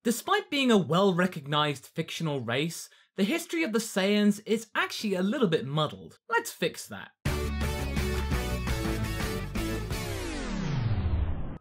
Despite being a well-recognized fictional race, the history of the Saiyans is actually a little bit muddled. Let's fix that.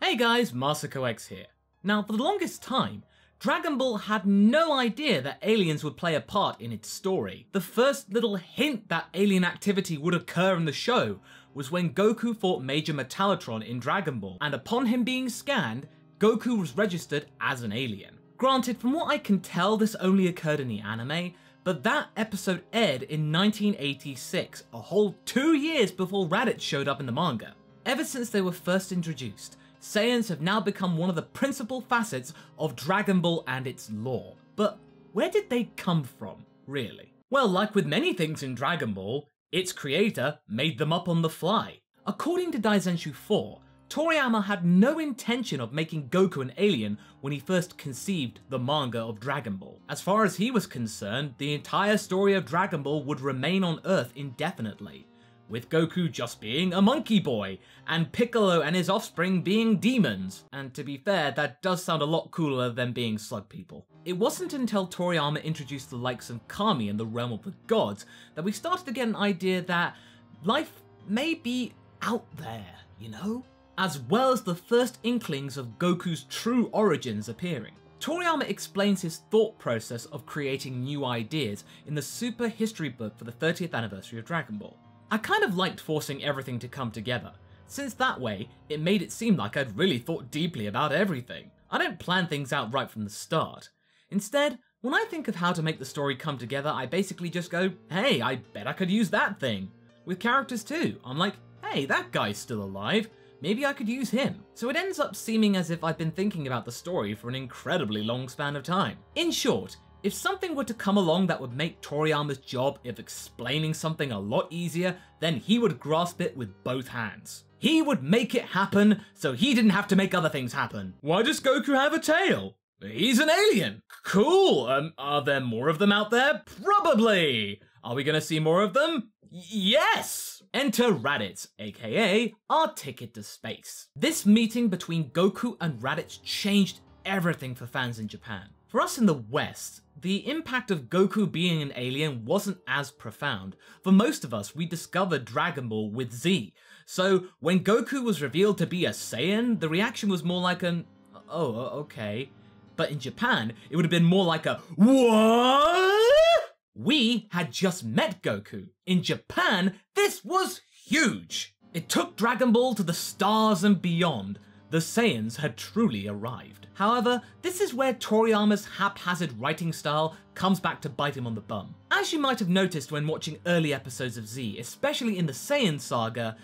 Hey guys, MasakoX here. Now, for the longest time, Dragon Ball had no idea that aliens would play a part in its story. The first little hint that alien activity would occur in the show was when Goku fought Major Metallotron in Dragon Ball, and upon him being scanned, Goku was registered as an alien. Granted, from what I can tell, this only occurred in the anime, but that episode aired in 1986, a whole 2 years before Raditz showed up in the manga. Ever since they were first introduced, Saiyans have now become one of the principal facets of Dragon Ball and its lore. But where did they come from, really? Well, like with many things in Dragon Ball, its creator made them up on the fly. According to Daizenshu 4, Toriyama had no intention of making Goku an alien when he first conceived the manga of Dragon Ball. As far as he was concerned, the entire story of Dragon Ball would remain on Earth indefinitely, with Goku just being a monkey boy, and Piccolo and his offspring being demons. And to be fair, that does sound a lot cooler than being slug people. It wasn't until Toriyama introduced the likes of Kami in the realm of the gods that we started to get an idea that life may be out there, you know? As well as the first inklings of Goku's true origins appearing. Toriyama explains his thought process of creating new ideas in the Super History book for the 30th anniversary of Dragon Ball. I kind of liked forcing everything to come together, since that way it made it seem like I'd really thought deeply about everything. I don't plan things out right from the start. Instead, when I think of how to make the story come together, I basically just go, hey, I bet I could use that thing. With characters too, I'm like, hey, that guy's still alive. Maybe I could use him. So it ends up seeming as if I've been thinking about the story for an incredibly long span of time. In short, if something were to come along that would make Toriyama's job of explaining something a lot easier, then he would grasp it with both hands. He would make it happen so he didn't have to make other things happen. Why does Goku have a tail? He's an alien. Cool. Are there more of them out there? Probably. Are we gonna see more of them? Yes! Enter Raditz, aka our ticket to space. This meeting between Goku and Raditz changed everything for fans in Japan. For us in the West, the impact of Goku being an alien wasn't as profound. For most of us, we discovered Dragon Ball with Z. So when Goku was revealed to be a Saiyan, the reaction was more like an, oh, okay. But in Japan, it would have been more like a, what? We had just met Goku. In Japan, this was huge. It took Dragon Ball to the stars and beyond. The Saiyans had truly arrived. However, this is where Toriyama's haphazard writing style comes back to bite him on the bum. As you might have noticed when watching early episodes of Z, especially in the Saiyan saga,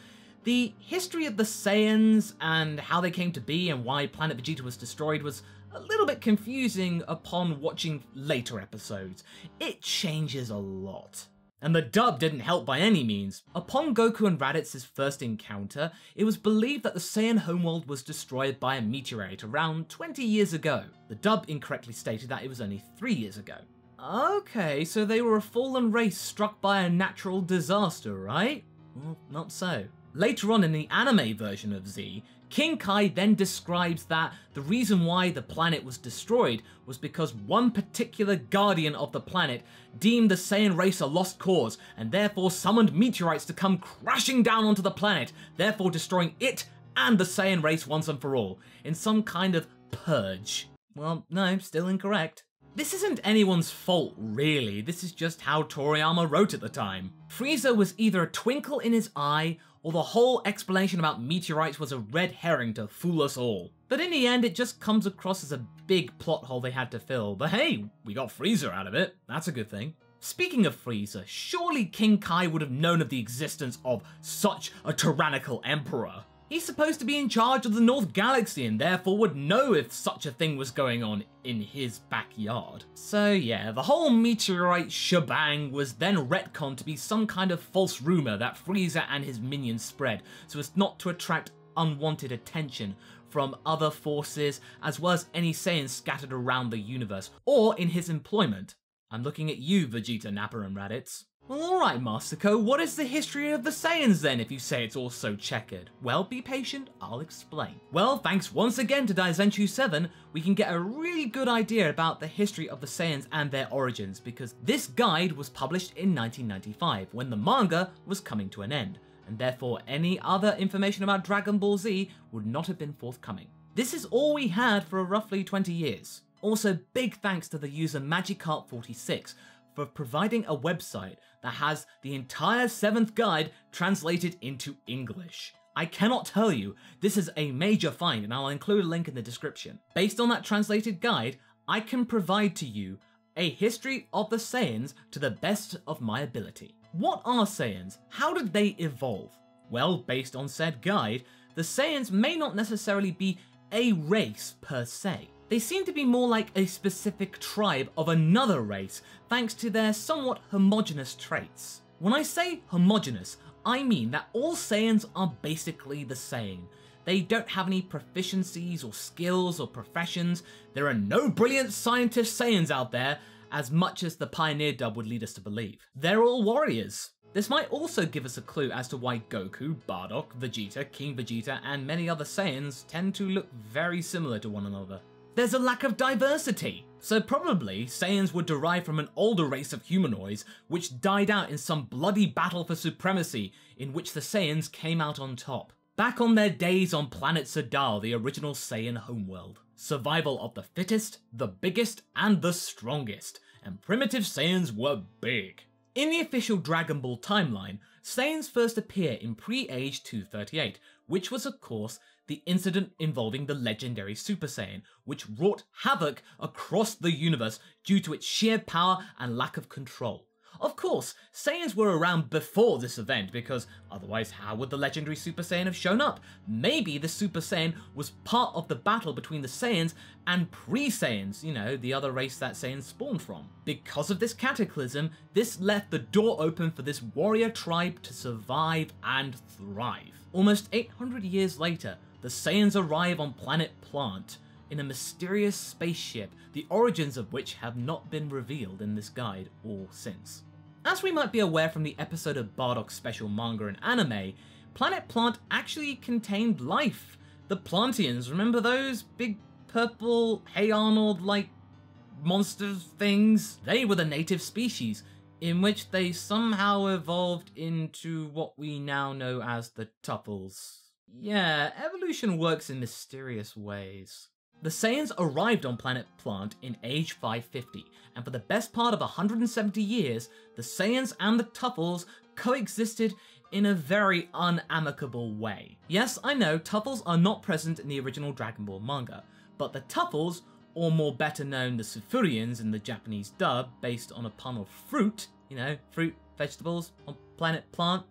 the history of the Saiyans and how they came to be and why Planet Vegeta was destroyed was a little bit confusing upon watching later episodes. It changes a lot. And the dub didn't help by any means. Upon Goku and Raditz's first encounter, it was believed that the Saiyan homeworld was destroyed by a meteorite around 20 years ago. The dub incorrectly stated that it was only 3 years ago. Okay, so they were a fallen race struck by a natural disaster, right? Well, not so. Later on in the anime version of Z, King Kai then describes that the reason why the planet was destroyed was because one particular guardian of the planet deemed the Saiyan race a lost cause and therefore summoned meteorites to come crashing down onto the planet, therefore destroying it and the Saiyan race once and for all, in some kind of purge. Well, no, still incorrect. This isn't anyone's fault, really. This is just how Toriyama wrote at the time. Frieza was either a twinkle in his eye, or the whole explanation about meteorites was a red herring to fool us all. But in the end, it just comes across as a big plot hole they had to fill. But hey, we got Frieza out of it. That's a good thing. Speaking of Frieza, surely King Kai would have known of the existence of such a tyrannical emperor. He's supposed to be in charge of the North Galaxy and therefore would know if such a thing was going on in his backyard. So yeah, the whole meteorite shebang was then retconned to be some kind of false rumor that Frieza and his minions spread so as not to attract unwanted attention from other forces as well as any Saiyans scattered around the universe or in his employment. I'm looking at you, Vegeta, Nappa and Raditz. Well, alright, Masako, what is the history of the Saiyans then, if you say it's all so checkered? Well, be patient, I'll explain. Well, thanks once again to Daizenshuu 7, we can get a really good idea about the history of the Saiyans and their origins, because this guide was published in 1995, when the manga was coming to an end, and therefore any other information about Dragon Ball Z would not have been forthcoming. This is all we had for roughly 20 years. Also, big thanks to the user Magikarp46 for providing a website that has the entire 7th guide translated into English. I cannot tell you, this is a major find and I'll include a link in the description. Based on that translated guide, I can provide to you a history of the Saiyans to the best of my ability. What are Saiyans? How did they evolve? Well, based on said guide, the Saiyans may not necessarily be a race per se. They seem to be more like a specific tribe of another race, thanks to their somewhat homogeneous traits. When I say homogeneous, I mean that all Saiyans are basically the same. They don't have any proficiencies or skills or professions. There are no brilliant scientist Saiyans out there, as much as the Pioneer dub would lead us to believe. They're all warriors. This might also give us a clue as to why Goku, Bardock, Vegeta, King Vegeta, and many other Saiyans tend to look very similar to one another. There's a lack of diversity. So probably Saiyans would derive from an older race of humanoids which died out in some bloody battle for supremacy in which the Saiyans came out on top. Back on their days on planet Sadal, the original Saiyan homeworld. Survival of the fittest, the biggest, and the strongest. And primitive Saiyans were big. In the official Dragon Ball timeline, Saiyans first appear in pre-Age 238, which was of course the incident involving the legendary Super Saiyan, which wrought havoc across the universe due to its sheer power and lack of control. Of course, Saiyans were around before this event, because otherwise how would the legendary Super Saiyan have shown up? Maybe the Super Saiyan was part of the battle between the Saiyans and pre-Saiyans, you know, the other race that Saiyans spawned from. Because of this cataclysm, this left the door open for this warrior tribe to survive and thrive. Almost 800 years later, the Saiyans arrive on planet Plant in a mysterious spaceship, the origins of which have not been revealed in this guide or since. As we might be aware from the episode of Bardock's special manga and anime, planet Plant actually contained life. The Plantians, remember those big purple Hey Arnold-like monster things? They were the native species, in which they somehow evolved into what we now know as the Tuffles. Yeah, evolution works in mysterious ways. The Saiyans arrived on planet Plant in age 550, and for the best part of 170 years, the Saiyans and the Tuffles coexisted in a very unamicable way. Yes, I know, Tuffles are not present in the original Dragon Ball manga, but the Tuffles, or more better known the Sufurians in the Japanese dub, based on a pun of fruit, you know, fruit, vegetables, on planet Plant,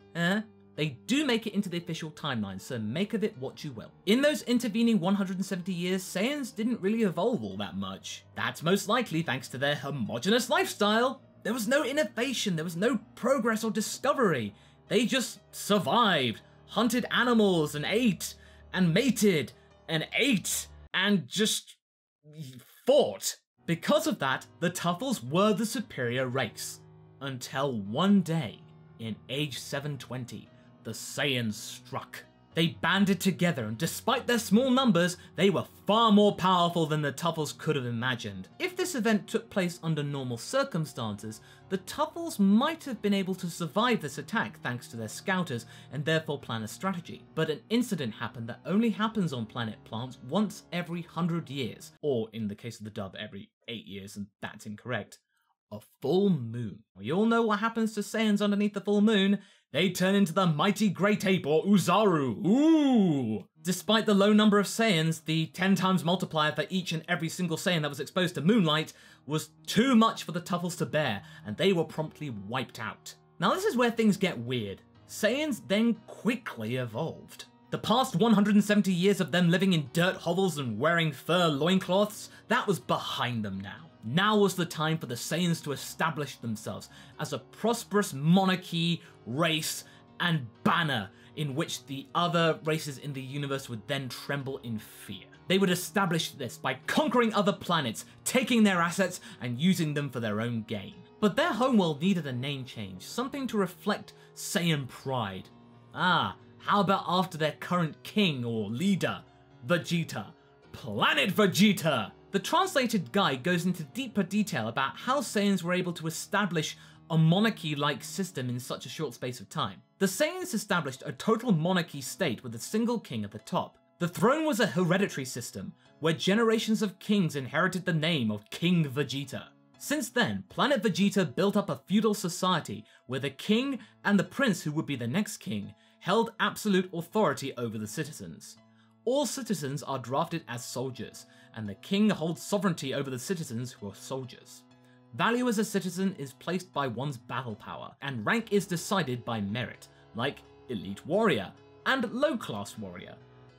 they do make it into the official timeline, so make of it what you will. In those intervening 170 years, Saiyans didn't really evolve all that much. That's most likely thanks to their homogeneous lifestyle. There was no innovation, there was no progress or discovery. They just survived, hunted animals and ate, and mated, and ate, and just fought. Because of that, the Tuffles were the superior race. Until one day, in age 720, the Saiyans struck. They banded together, and despite their small numbers, they were far more powerful than the Tuffles could have imagined. If this event took place under normal circumstances, the Tuffles might have been able to survive this attack thanks to their scouters and therefore plan a strategy. But an incident happened that only happens on planet Plant once every 100 years, or in the case of the dub, every 8 years, and that's incorrect. A full moon. We all know what happens to Saiyans underneath the full moon. They turn into the mighty great ape, or Uzaru. Ooh! Despite the low number of Saiyans, the 10 times multiplier for each and every single Saiyan that was exposed to moonlight was too much for the Tuffles to bear, and they were promptly wiped out. Now this is where things get weird. Saiyans then quickly evolved. The past 170 years of them living in dirt hovels and wearing fur loincloths, that was behind them now. Now was the time for the Saiyans to establish themselves as a prosperous monarchy, race, and banner in which the other races in the universe would then tremble in fear. They would establish this by conquering other planets, taking their assets, and using them for their own gain. But their homeworld needed a name change, something to reflect Saiyan pride. How about after their current king or leader, Vegeta? Planet Vegeta! The translated guide goes into deeper detail about how Saiyans were able to establish a monarchy-like system in such a short space of time. The Saiyans established a total monarchy state with a single king at the top. The throne was a hereditary system, where generations of kings inherited the name of King Vegeta. Since then, Planet Vegeta built up a feudal society where the king and the prince who would be the next king held absolute authority over the citizens. All citizens are drafted as soldiers, and the king holds sovereignty over the citizens who are soldiers. Value as a citizen is placed by one's battle power, and rank is decided by merit, like elite warrior and low-class warrior.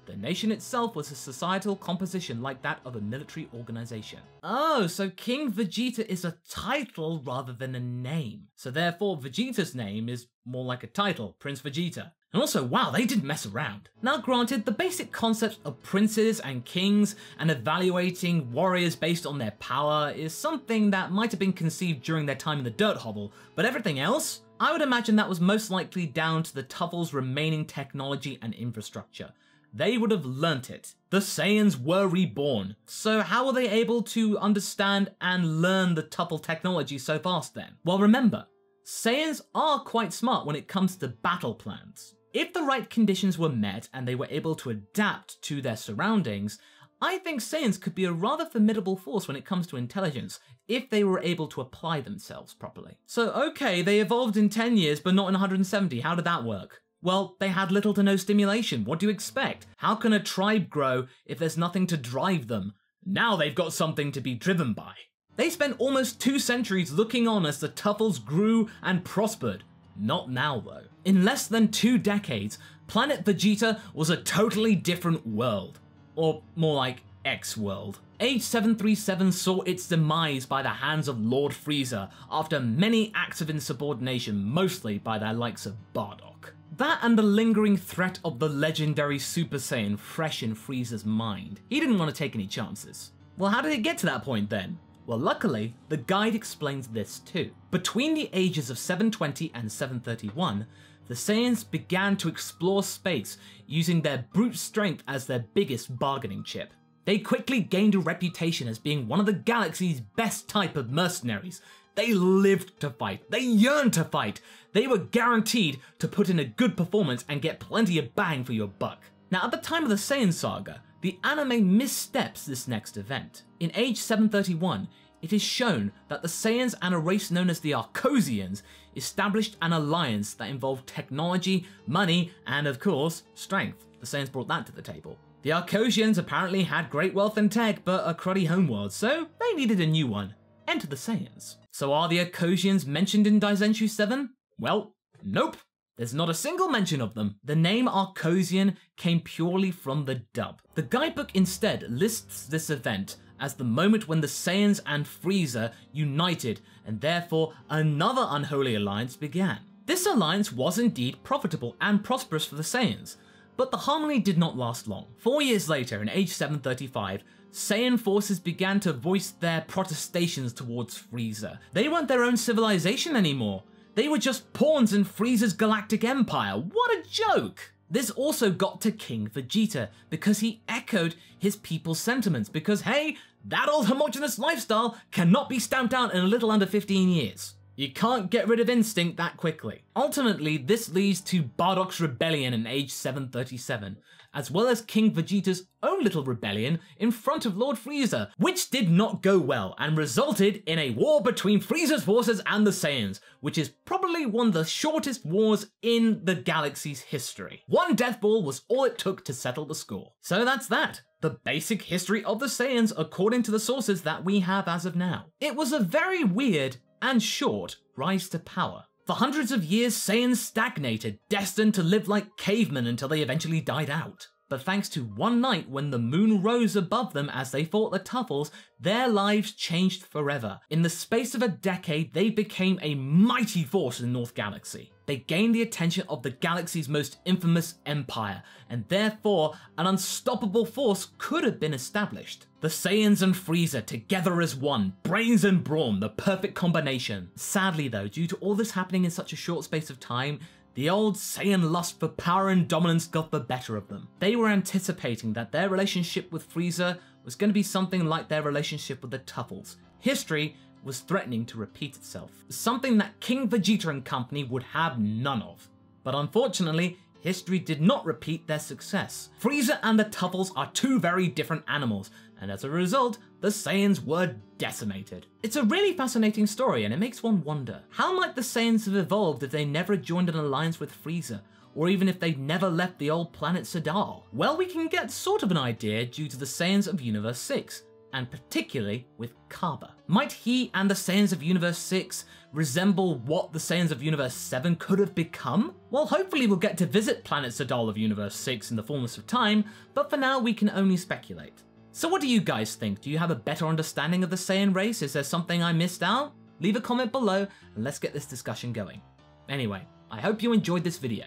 The nation itself was a societal composition like that of a military organization. Oh, so King Vegeta is a title rather than a name. So therefore Vegeta's name is more like a title, Prince Vegeta. And also, wow, they didn't mess around. Now granted, the basic concept of princes and kings and evaluating warriors based on their power is something that might have been conceived during their time in the dirt hovel, but everything else? I would imagine that was most likely down to the Tuffle's remaining technology and infrastructure. They would have learnt it. The Saiyans were reborn. So how were they able to understand and learn the Tuffle technology so fast then? Well, remember, Saiyans are quite smart when it comes to battle plans. If the right conditions were met and they were able to adapt to their surroundings, I think Saiyans could be a rather formidable force when it comes to intelligence, if they were able to apply themselves properly. So okay, they evolved in 10 years but not in 170, how did that work? Well, they had little to no stimulation, what do you expect? How can a tribe grow if there's nothing to drive them? Now they've got something to be driven by. They spent almost 2 centuries looking on as the Tuffles grew and prospered. Not now though. In less than 2 decades, Planet Vegeta was a totally different world. Or more like X-World. Age 737 saw its demise by the hands of Lord Frieza after many acts of insubordination, mostly by their likes of Bardock. That and the lingering threat of the legendary Super Saiyan fresh in Frieza's mind. He didn't want to take any chances. Well, how did it get to that point then? Well, luckily, the guide explains this too. Between the ages of 720 and 731, the Saiyans began to explore space using their brute strength as their biggest bargaining chip. They quickly gained a reputation as being one of the galaxy's best type of mercenaries. They lived to fight, they yearned to fight, they were guaranteed to put in a good performance and get plenty of bang for your buck. Now at the time of the Saiyan saga, the anime missteps this next event. In age 731, it is shown that the Saiyans and a race known as the Arcosians established an alliance that involved technology, money, and of course, strength. The Saiyans brought that to the table. The Arcosians apparently had great wealth and tech, but a cruddy homeworld, so they needed a new one. Enter the Saiyans. So are the Arcosians mentioned in Daizenshuu 7? Well, nope. There's not a single mention of them. The name Arcosian came purely from the dub. The guidebook instead lists this event as the moment when the Saiyans and Frieza united, and therefore another unholy alliance began. This alliance was indeed profitable and prosperous for the Saiyans, but the harmony did not last long. 4 years later, in age 735, Saiyan forces began to voice their protestations towards Frieza. They weren't their own civilization anymore. They were just pawns in Frieza's galactic empire. What a joke! This also got to King Vegeta, because he echoed his people's sentiments, because hey, that old homogeneous lifestyle cannot be stamped out in a little under 15 years. You can't get rid of instinct that quickly. Ultimately, this leads to Bardock's rebellion in age 737, as well as King Vegeta's own little rebellion in front of Lord Frieza, which did not go well and resulted in a war between Frieza's forces and the Saiyans, which is probably one of the shortest wars in the galaxy's history. 1 death ball was all it took to settle the score. So that's that. The basic history of the Saiyans according to the sources that we have as of now. It was a very weird and short rise to power. For hundreds of years, Saiyans stagnated, destined to live like cavemen until they eventually died out. but thanks to one night when the moon rose above them as they fought the Tuffles, their lives changed forever. In the space of a decade, they became a mighty force in the North Galaxy. They gained the attention of the galaxy's most infamous empire, and therefore an unstoppable force could have been established. The Saiyans and Frieza together as one, brains and brawn, the perfect combination. Sadly though, due to all this happening in such a short space of time, the old Saiyan lust for power and dominance got the better of them. They were anticipating that their relationship with Frieza was going to be something like their relationship with the Tuffles. History was threatening to repeat itself, something that King Vegeta and company would have none of. But unfortunately, history did not repeat their success. Frieza and the Tuffles are two very different animals, and as a result, the Saiyans were decimated. It's a really fascinating story, and it makes one wonder, how might the Saiyans have evolved if they never joined an alliance with Frieza, or even if they'd never left the old planet Sadal? Well, we can get sort of an idea due to the Saiyans of Universe 6, and particularly with Kaba. Might he and the Saiyans of Universe 6 resemble what the Saiyans of Universe 7 could have become? Well, hopefully we'll get to visit planet Sadal of Universe 6 in the fullness of time, but for now we can only speculate. So what do you guys think? Do you have a better understanding of the Saiyan race? Is there something I missed out? Leave a comment below and let's get this discussion going. Anyway, I hope you enjoyed this video.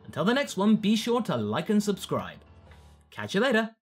Until the next one, be sure to like and subscribe. Catch you later.